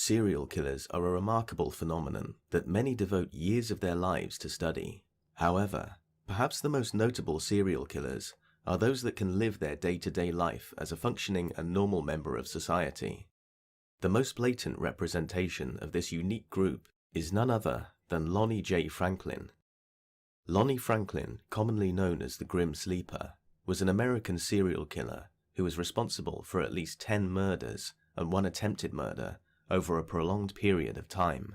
Serial killers are a remarkable phenomenon that many devote years of their lives to study. However, perhaps the most notable serial killers are those that can live their day-to-day life as a functioning and normal member of society. The most blatant representation of this unique group is none other than Lonnie J. Franklin. Lonnie Franklin, commonly known as the Grim Sleeper, was an American serial killer who was responsible for at least 10 murders and 1 attempted murder over a prolonged period of time.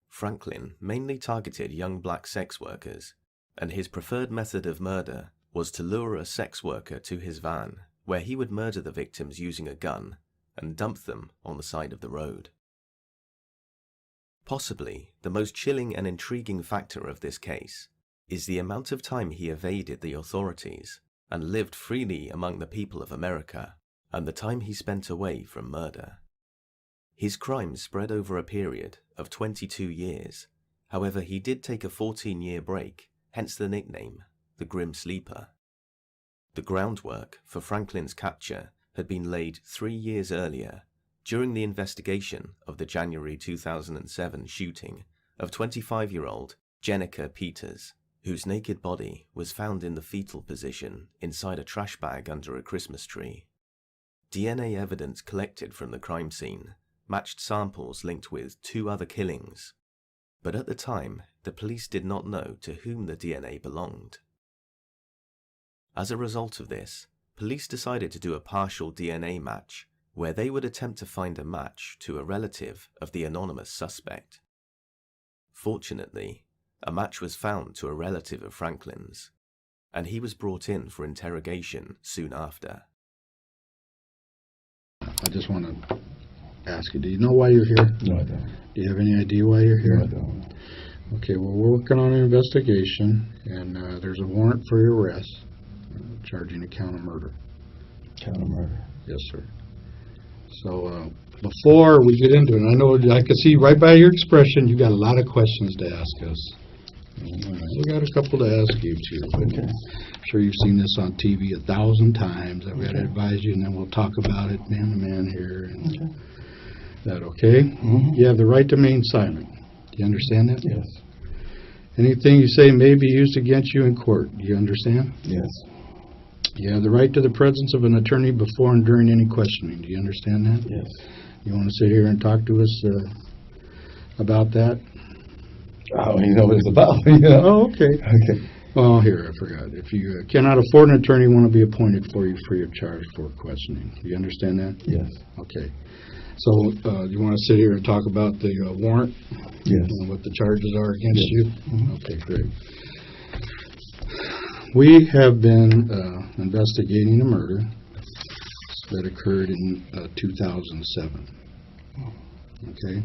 Franklin mainly targeted young black sex workers, and his preferred method of murder was to lure a sex worker to his van, where he would murder the victims using a gun and dump them on the side of the road. Possibly the most chilling and intriguing factor of this case is the amount of time he evaded the authorities and lived freely among the people of America, and the time he spent away from murder. His crimes spread over a period of 22 years. However, he did take a 14-year break, hence the nickname, the Grim Sleeper. The groundwork for Franklin's capture had been laid 3 years earlier, during the investigation of the January 2007 shooting of 25-year-old Jenica Peters, whose naked body was found in the fetal position inside a trash bag under a Christmas tree. DNA evidence collected from the crime scene matched samples linked with 2 other killings, but at the time, the police did not know to whom the DNA belonged. As a result of this, police decided to do a partial DNA match, where they would attempt to find a match to a relative of the anonymous suspect. Fortunately, a match was found to a relative of Franklin's, and he was brought in for interrogation soon after. I just want to ask you, do you know why you're here? No, I don't. Do you have any idea why you're here? No, I don't. Okay, well, we're working on an investigation, and there's a warrant for your arrest, charging a count of murder. Count of murder. Yes, sir. So, before we get into it, I know I can see right by your expression, you got a lot of questions to ask us. We got a couple to ask you, too. Okay. I'm sure you've seen this on TV 1,000 times. I've got to advise you, and then we'll talk about it man to man here. And Okay. that okay? Mm-hmm. You have the right to remain silent. Do you understand that? Yes. Anything you say may be used against you in court. Do you understand? Yes. You have the right to the presence of an attorney before and during any questioning. Do you understand that? Yes. You want to sit here and talk to us about that? I don't even know what it's about. You know? Oh, okay. Okay. Well, here, I forgot. If you cannot afford an attorney, want to be appointed for you free of charge for questioning. Do you understand that? Yes. Okay. So, you want to sit here and talk about the warrant? Yes. And what the charges are against Yes. you? Mm-hmm. Okay, great. We have been investigating a murder that occurred in 2007. Okay?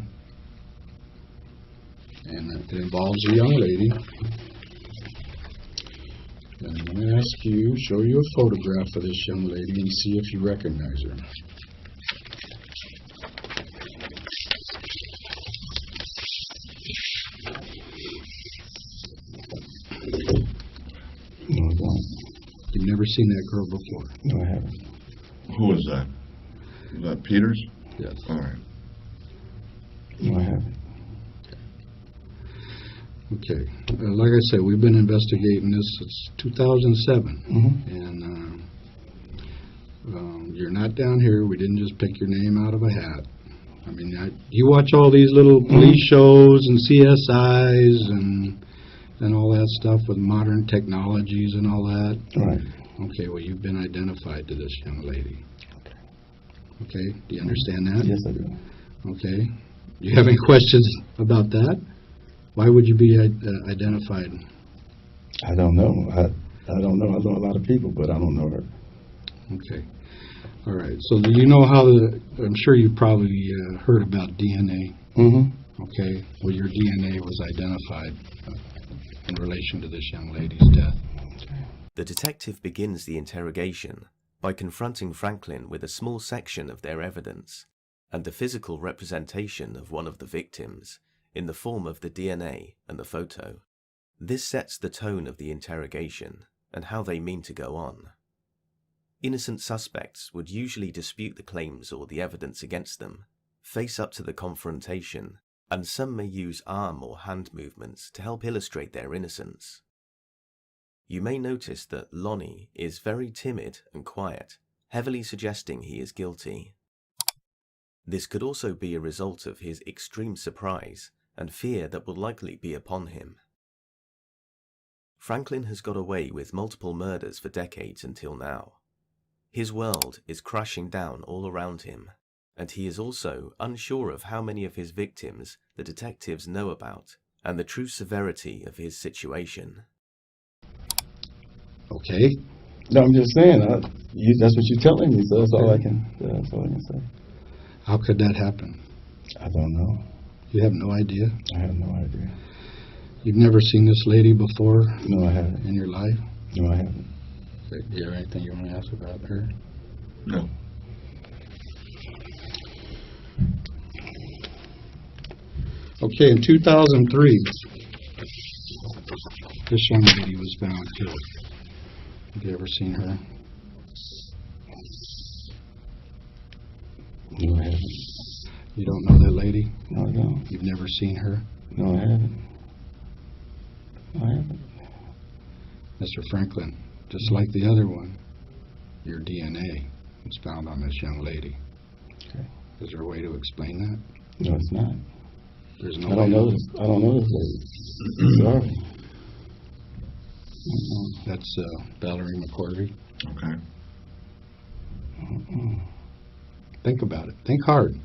And it involves a young lady. And I'm going to ask you, show you a photograph of this young lady and see if you recognize her. No, I don't. You've never seen that girl before? No, I haven't. Who is that? Is that Peters? Yes. All right. No, I haven't. Okay. Like I said, we've been investigating this since 2007. Mm-hmm. And you're not down here. We didn't just pick your name out of a hat. I mean, you watch all these little police shows and CSIs and all that stuff with modern technologies and all that. Right. Okay, well, you've been identified to this young lady. Okay, do you understand that? Yes, I do. Okay. Do you have any questions about that? Why would you be identified? I don't know. I don't know. I know a lot of people, but I don't know her. Okay. All right. So do you know how I'm sure you probably heard about DNA. Mm-hmm. Okay. Well, your DNA was identified in relation to this young lady's death. The detective begins the interrogation by confronting Franklin with a small section of their evidence and the physical representation of one of the victims in the form of the DNA and the photo. This sets the tone of the interrogation and how they mean to go on. Innocent suspects would usually dispute the claims or the evidence against them, face up to the confrontation, and some may use arm or hand movements to help illustrate their innocence. You may notice that Lonnie is very timid and quiet, heavily suggesting he is guilty. This could also be a result of his extreme surprise and fear that will likely be upon him. Franklin has got away with multiple murders for decades until now. His world is crashing down all around him, and he is also unsure of how many of his victims the detectives know about and the true severity of his situation. Okay. No, I'm just saying, that's what you're telling me, so that's all I can say. How could that happen? I don't know. You have no idea? I have no idea. You've never seen this lady before? No, I haven't. In your life? No, I haven't. Do you have anything you want to ask about her? No. Okay, in 2003, this young lady was found killed. Have you ever seen her? No, I haven't. You don't know that lady? No, I don't. You've never seen her? No, I haven't. No, I haven't. Mr. Franklin, just like the other one, your DNA was found on this young lady. Okay. Is there a way to explain that? No, it's not. There's no I way. don't know this. I don't know this lady. Sorry. That's Valerie McCorvey. Okay. Think about it. Think hard.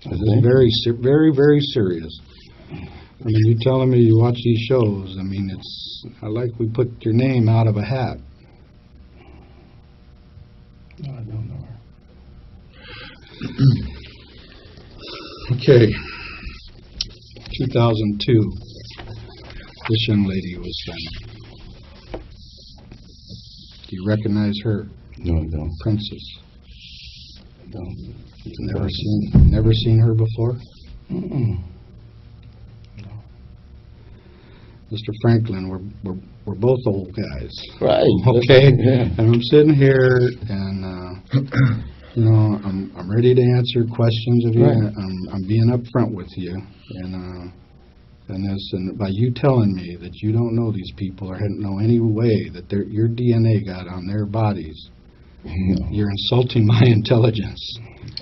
This Okay. is very, very serious. I mean, you're telling me you watch these shows. I mean, I like we put your name out of a hat. No, I don't know her. Okay. 2002. This young lady was found. Do you recognize her? No, I don't. Princess. I don't. Never seen her before? Mm-mm. Mr. Franklin, we're both old guys. Right. Okay. Yeah. And I'm sitting here, and you know, I'm ready to answer questions of you. Right. I'm being upfront with you, and by you telling me that you don't know these people or don't know any way that your DNA got on their bodies, No. you're insulting my intelligence.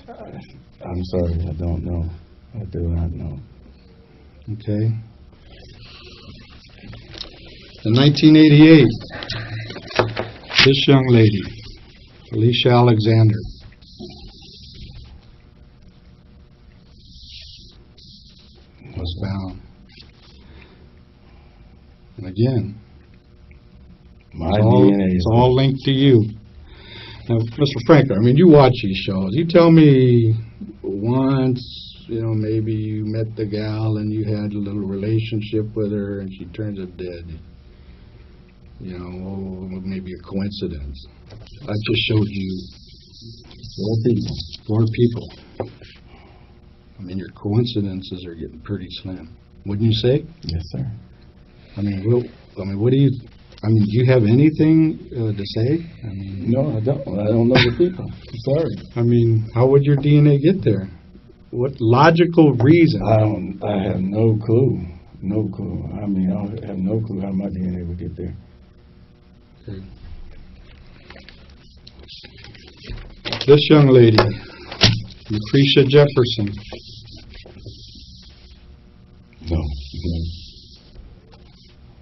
I'm sorry. I don't know. I do not know. Okay. In 1988, this young lady, Alicia Alexander, was found. And again, My it's DNA is all linked to you. Now, Mr. Franklin, I mean, you watch these shows. You tell me once, you know, maybe you met the gal and you had a little relationship with her and she turns up dead. You know, maybe a coincidence. I just showed you 4 people. I mean, your coincidences are getting pretty slim. Wouldn't you say? Yes, sir. I mean, what do you... I mean, do you have anything to say? I mean, No, I don't. I don't know the people. I'm sorry. I mean, how would your DNA get there? What logical reason? I have no clue. No clue. I mean, I have no clue how my DNA would get there. Okay. This young lady, Lucretia Jefferson. No.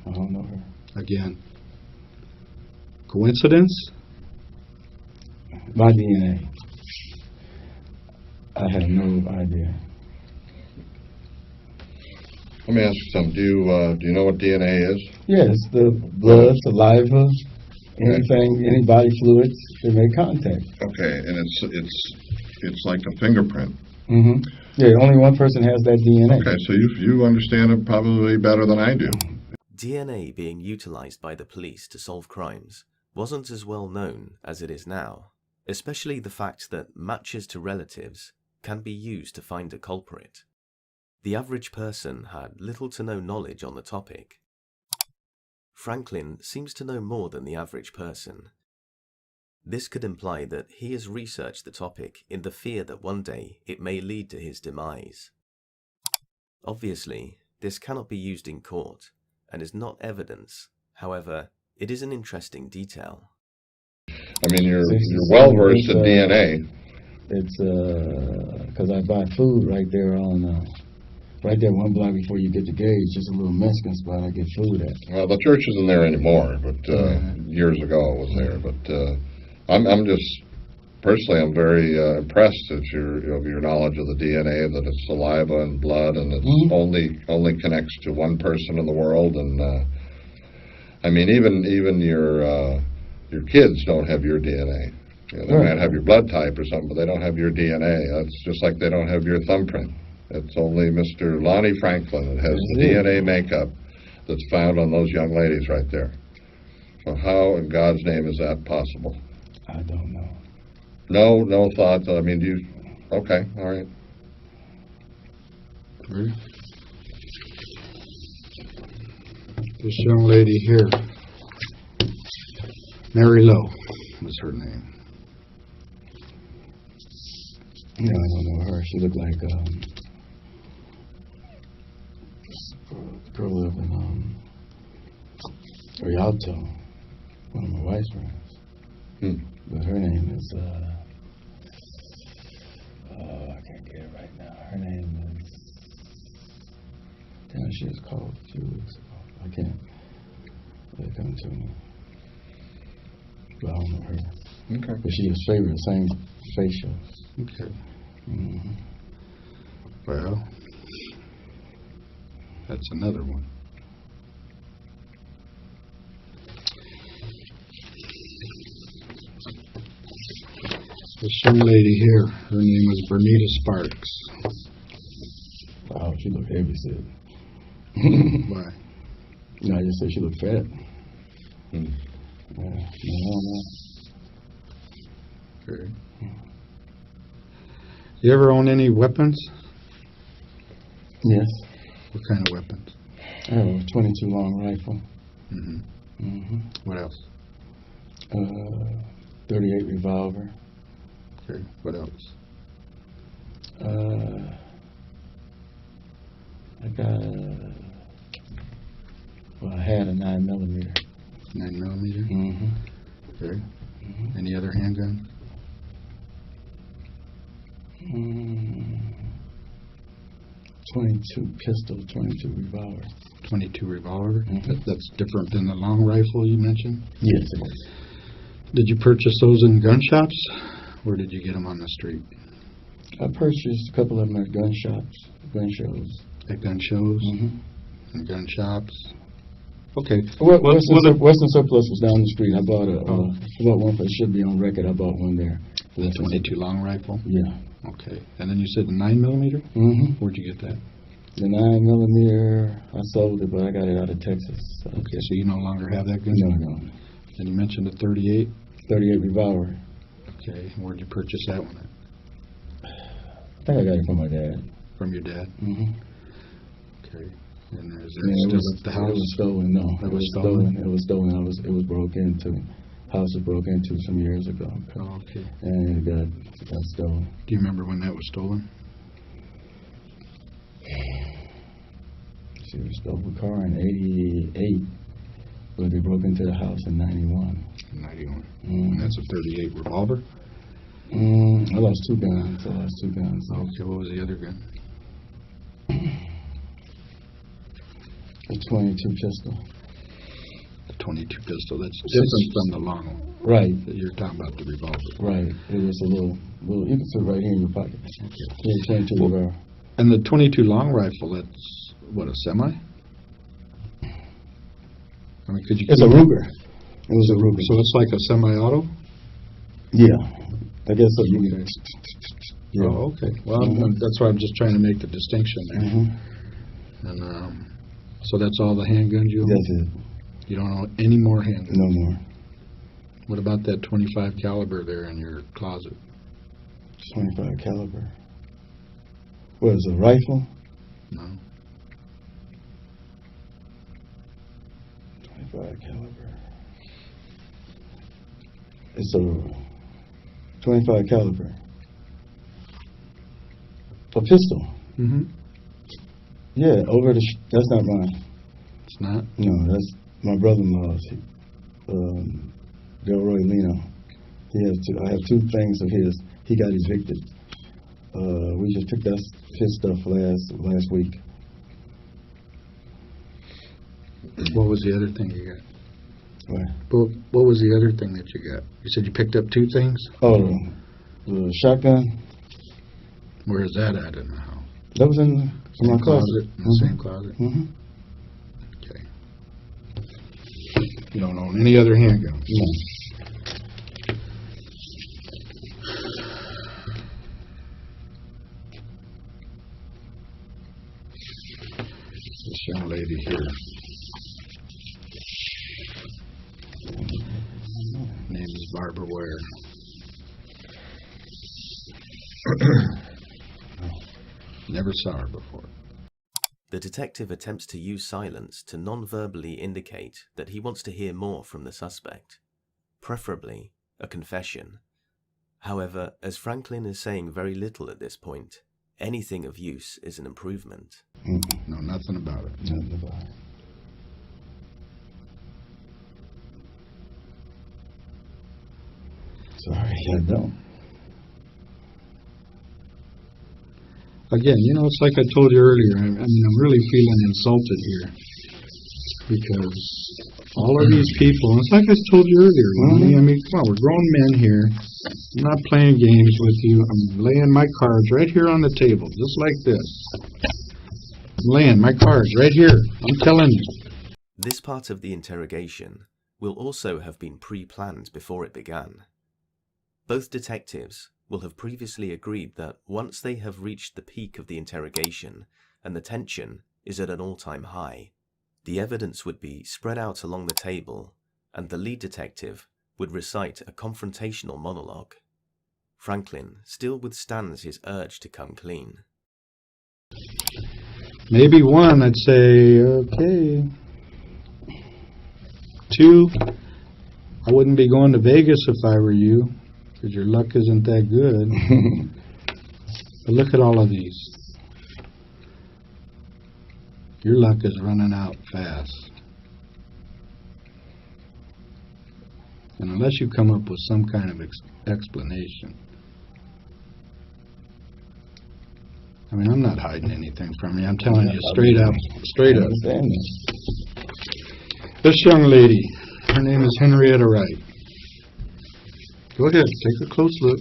I don't know her. Again. Coincidence? My DNA. I have no idea. Let me ask you something. Do you know what DNA is? Yes, the blood, saliva, anything, any body fluids that make contact. Okay, and it's like a fingerprint. Mm-hmm. Yeah, only one person has that DNA. Okay, so you understand it probably better than I do. DNA being utilized by the police to solve crimes wasn't as well known as it is now, especially the fact that matches to relatives can be used to find a culprit. The average person had little to no knowledge on the topic. Franklin seems to know more than the average person. This could imply that he has researched the topic in the fear that one day it may lead to his demise. Obviously, this cannot be used in court and is not evidence. However, it is an interesting detail. I mean, you're well versed in DNA. It's because I buy food right there right there 1 block before you get to Gage, just a little Mexican spot I get food at. Well, the church isn't there anymore, but years ago it was there. But I'm just personally, I'm very impressed at your knowledge of the DNA, that it's saliva and blood, and it's only connects to one person in the world. And I mean, even your kids don't have your DNA. They might have your blood type or something, but they don't have your DNA. That's just like they don't have your thumbprint. It's only Mr. Lonnie Franklin that has the DNA makeup that's found on those young ladies right there. So how in God's name is that possible? I don't know. No thought. I mean, do you? Okay, all right. Ready? This young lady here, Mary Lowe was her name. No, I don't know her. She looked like the girl lived in Rialto, one of my wife's friends. But her name is I can't get it right now. Her name is, damn, she was called a few weeks ago. I can't let it come to me. But I don't know her. Okay. But she was favorite, same facial. Okay. Well, that's another one. This young lady here, her name was Bernita Sparks. Wow, she looked heavy set. Why? No, I just said she looked fat. Yeah, no. Okay. You ever own any weapons? Yes. What kind of weapons? I have a 22 long rifle. What else? 38 revolver. Okay. What else? I had a 9mm. 9mm? Okay. Any other handgun? 22 pistol, 22 revolver. 22 revolver? That's different than the long rifle you mentioned? Yes, it is. Did you purchase those in gun shops, or did you get them on the street? I purchased a couple of them at gun shops, gun shows. At gun shows? And gun shops? Okay. Western Surplus was down the street. I bought one, but it should be on record. I bought one there. The 22 long rifle? Yeah. Okay. And then you said the 9mm? Where'd you get that? The 9mm, I sold it, but I got it out of Texas. Okay, so you no longer have that gun? No. And you mentioned the 38? 38 revolver. Okay. Where'd you purchase that one at? I think I got it from my dad. From your dad? Okay. And is Yeah, it still at the house? It was stolen. No, It was stolen? It was stolen. It was broke into. House was broke into some years ago. Oh, okay. And it got stolen. Do you remember when that was stolen? She stole a car in '88, but they broke into the house in '91. 91. And that's a 38 revolver? I lost two guns. Okay, what was the other gun? A 22 pistol. The 22 pistol. That's different from the long one. Right. You're talking about the revolver. Right. It was a little. You can sit right here in your pocket. Yeah, 22 revolver. And the 22 long rifle, that's, what, a semi? I mean, could you... It's a Ruger. It was a Ruger. So it's like a semi-auto? Yeah. I guess so. Yeah. Oh, okay. Well, that's why I'm just trying to make the distinction there. And so that's all the handguns you own? That's it. You don't own any more handguns? No more. What about that 25 caliber there in your closet? 25 caliber. What is it, a rifle? No. 25 caliber. It's a 25 caliber. A pistol. Mm-hmm. Yeah, over the. That's not mine. It's not? No, that's my brother-in-law's. Delroy Lino. He has two. I have two things of his. He got evicted. We just picked up his stuff last week. What was the other thing you got? What? What was the other thing that you got? You said you picked up two things? Oh, the shotgun. Where is that at in the house? That was in my closet. In the same closet? Mm-hmm. Okay. You don't own any other handguns? No. This young lady here. Name is Barbara Ware. Never saw her before. The detective attempts to use silence to non-verbally indicate that he wants to hear more from the suspect, preferably a confession. However, as Franklin is saying very little at this point, anything of use is an improvement. No, nothing about it. Nothing about it. Sorry, I don't. Again, it's like I told you earlier, I mean, I'm really feeling insulted here. Because all of these people, it's like I told you earlier, Lonnie, I mean, come on, we're grown men here. I'm not playing games with you. I'm laying my cards right here on the table, just like this. I'm laying my cards right here. I'm telling you. This part of the interrogation will also have been pre-planned before it began. Both detectives will have previously agreed that once they have reached the peak of the interrogation and the tension is at an all-time high, the evidence would be spread out along the table and the lead detective would recite a confrontational monologue. Franklin still withstands his urge to come clean. Maybe one, I'd say, okay. Two, I wouldn't be going to Vegas if I were you, because your luck isn't that good. But look at all of these. Your luck is running out fast. And unless you come up with some kind of explanation. I mean, I'm not hiding anything from you. I'm telling you straight up. Straight up. This young lady, her name is Henrietta Wright. Go ahead, take a close look.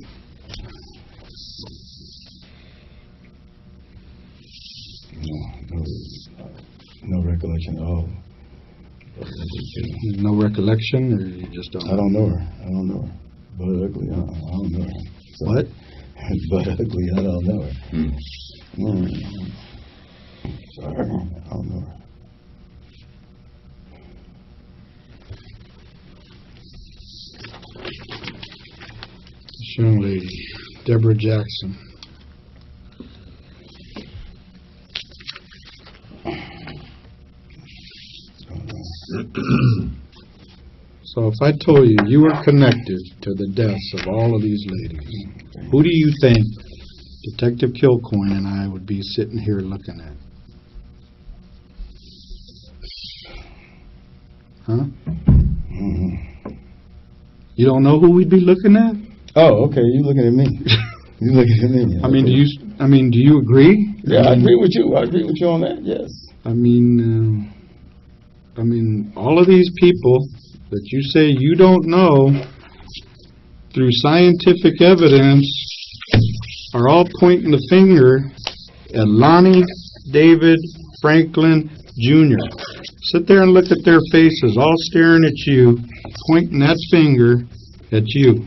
No recollection at all. No recollection, or you just don't? I don't know her. I don't know her. But ugly, I don't know her. So, What? But ugly, I don't know her. Sorry, I don't know her. This young lady, Deborah Jackson. So if I told you you were connected to the deaths of all of these ladies, who do you think Detective Kilcoyne and I would be sitting here looking at? Huh? You don't know who we'd be looking at? Oh, okay. You looking at me? You looking at me? I mean, do you agree? Yeah, I agree with you. I agree with you on that. Yes. I mean, all of these people that you say you don't know, through scientific evidence, are all pointing the finger at Lonnie David Franklin Jr. Sit there and look at their faces, all staring at you, pointing that finger at you.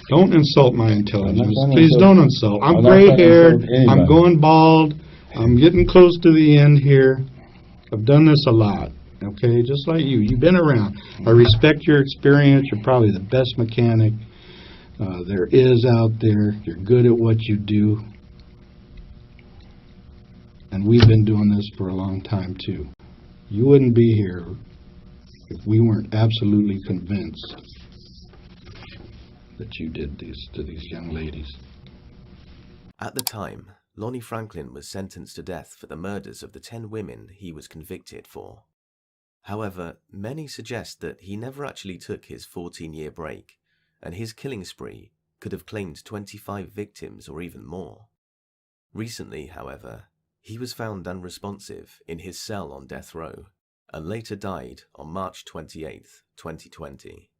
Don't insult my intelligence. Please don't insult. I'm gray-haired. I'm going bald. I'm getting close to the end here. I've done this a lot, okay? Just like you. You've been around. I respect your experience. You're probably the best mechanic there is out there. You're good at what you do. And we've been doing this for a long time, too. You wouldn't be here if we weren't absolutely convinced that you did this to these young ladies. At the time, Lonnie Franklin was sentenced to death for the murders of the 10 women he was convicted for. However, many suggest that he never actually took his 14-year break, and his killing spree could have claimed 25 victims or even more. Recently, however, he was found unresponsive in his cell on death row, and later died on March 28, 2020.